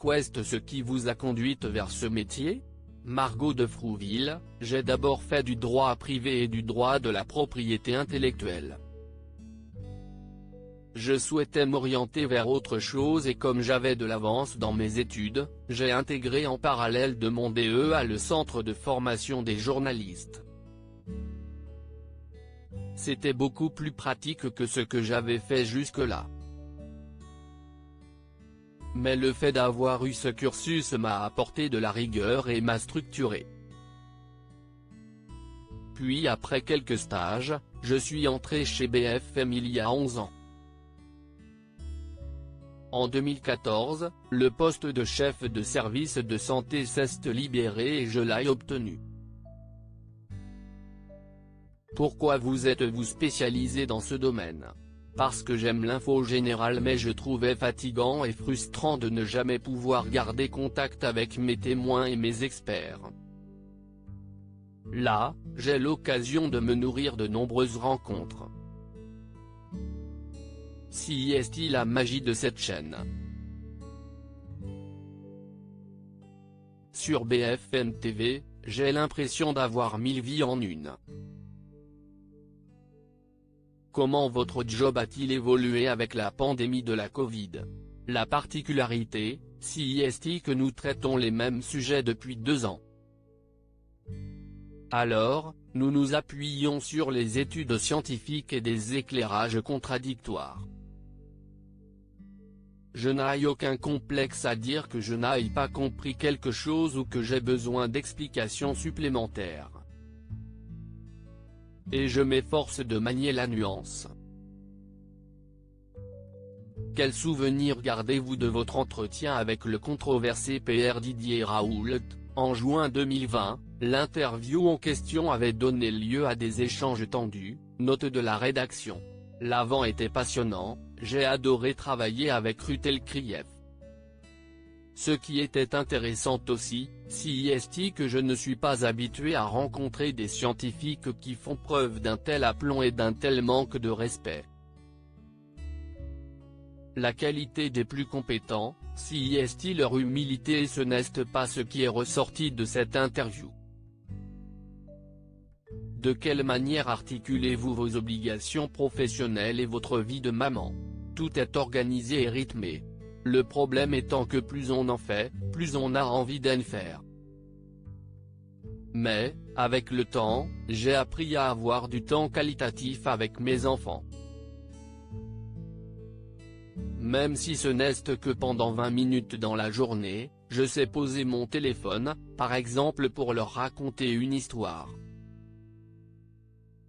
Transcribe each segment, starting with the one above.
Quest ce qui vous a conduite vers ce métier ? Margot de Frouville, j'ai d'abord fait du droit privé et du droit de la propriété intellectuelle. Je souhaitais m'orienter vers autre chose et comme j'avais de l'avance dans mes études, j'ai intégré en parallèle de mon DEA le centre de formation des journalistes. C'était beaucoup plus pratique que ce que j'avais fait jusque-là. Mais le fait d'avoir eu ce cursus m'a apporté de la rigueur et m'a structuré. Puis après quelques stages, je suis entré chez BFM il y a 11 ans. En 2014, le poste de chef de service de santé s'est libéré et je l'ai obtenu. Pourquoi vous êtes-vous spécialisé dans ce domaine ? Parce que j'aime l'info générale mais je trouvais fatigant et frustrant de ne jamais pouvoir garder contact avec mes témoins et mes experts. Là, j'ai l'occasion de me nourrir de nombreuses rencontres. CIST la magie de cette chaîne. Sur BFM TV, j'ai l'impression d'avoir 1000 vies en une. Comment votre job a-t-il évolué avec la pandémie de la Covid ? La particularité, CIST que nous traitons les mêmes sujets depuis 2 ans. Alors, nous nous appuyons sur les études scientifiques et des éclairages contradictoires. Je n'ai aucun complexe à dire que je n'aille pas compris quelque chose ou que j'ai besoin d'explications supplémentaires. Et je m'efforce de manier la nuance. Quel souvenir gardez-vous de votre entretien avec le controversé PR Didier Raoult ? En juin 2020, l'interview en question avait donné lieu à des échanges tendus, note de la rédaction. L'avant était passionnant, j'ai adoré travailler avec Ruth Elkrieff. Ce qui était intéressant aussi, CIST que je ne suis pas habitué à rencontrer des scientifiques qui font preuve d'un tel aplomb et d'un tel manque de respect. La qualité des plus compétents, CIST leur humilité et ce n'est pas ce qui est ressorti de cette interview. De quelle manière articulez-vous vos obligations professionnelles et votre vie de maman ? Tout est organisé et rythmé. Le problème étant que plus on en fait, plus on a envie d'en faire. Mais, avec le temps, j'ai appris à avoir du temps qualitatif avec mes enfants. Même si ce n'est que pendant 20 minutes dans la journée, je sais poser mon téléphone, par exemple pour leur raconter une histoire.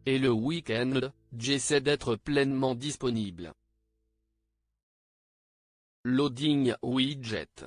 Et le week-end, j'essaie d'être pleinement disponible. Loading widget.